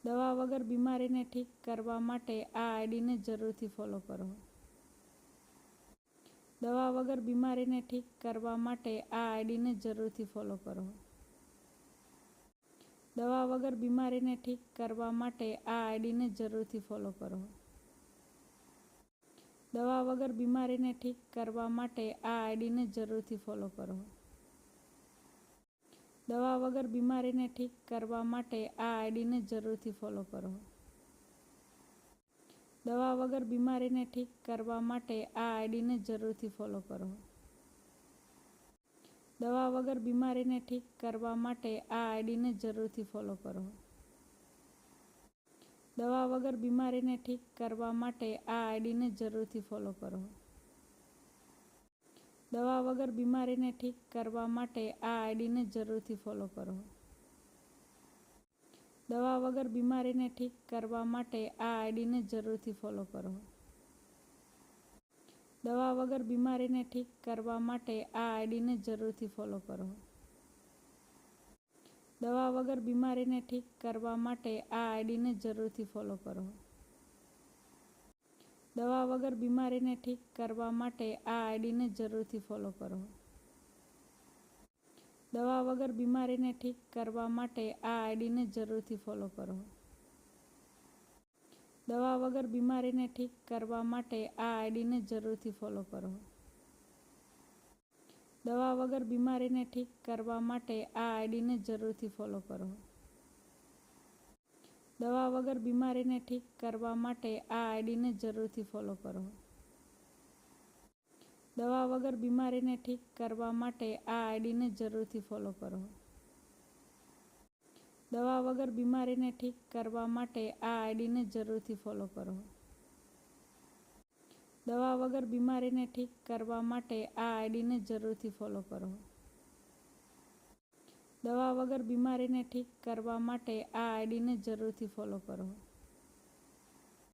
દવા વગર બીમારીને ઠીક કરવા માટે આ આઈડીને જરૂરથી ફોલો કરો. દવા વગર બીમારીને ઠીક કરવા માટે આ આઈડીને જરૂરથી ફોલો કરો. દવા વગર બીમારીને ઠીક કરવા માટે આ આઈડીને જરૂરથી ફોલો કરો. દવા વગર બીમારીને ઠીક કરવા માટે આ આઈડીને જરૂરથી ફોલો કરો. દવા વગર બીમારીને ઠીક કરવા માટે આ આઈડીને જરૂરથી ફોલો કરો. દવા વગર બીમારીને ઠીક કરવા માટે આ આઈડીને જરૂરથી ફોલો કરો. દવા વગર બીમારીને ઠીક કરવા માટે આ આઈડીને જરૂરથી ફોલો કરો. દવા વગર બીમારીને ઠીક કરવા માટે આ આઈડીને જરૂરથી ફોલો કરો. દવા વગર બીમારીને ઠીક કરવા માટે આ આઈડીને જરૂરથી ફોલો કરો. દવા વગર બીમારીને ઠીક કરવા માટે આ આઈડીને જરૂરથી ફોલો કરો. દવા વગર બીમારીને ઠીક કરવા માટે આ આઈડીને જરૂરથી ફોલો કરો. દવા વગર બીમારીને ઠીક કરવા માટે આ આઈડીને જરૂરથી ફોલો કરો. દવા વગર બીમારીને ઠીક કરવા માટે આ આઈડીને જરૂરથી ફોલો કરો. દવા વગર બીમારીને ઠીક કરવા માટે આ આઈડીને જરૂરથી ફોલો કરો. દવા વગર બીમારીને ઠીક કરવા માટે આ આઈડીને જરૂરથી ફોલો કરો. દવા વગર બીમારીને ઠીક કરવા માટે આ આઈડીને જરૂરથી ફોલો કરો. દવા વગર બીમારીને ઠીક કરવા માટે આ આઈડીને જરૂરથી ફોલો કરો. દવા વગર બીમારીને ઠીક કરવા માટે આ આઈડીને જરૂરથી ફોલો કરો. દવા વગર બીમારીને ઠીક કરવા માટે આ આઈડીને જરૂરથી ફોલો કરો. દવા વગર બીમારીને ઠીક કરવા માટે આ આઈડીને જરૂરથી ફોલો કરો. દવા વગર બીમારીને ઠીક કરવા માટે આ આઈડીને જરૂરથી ફોલો કરો.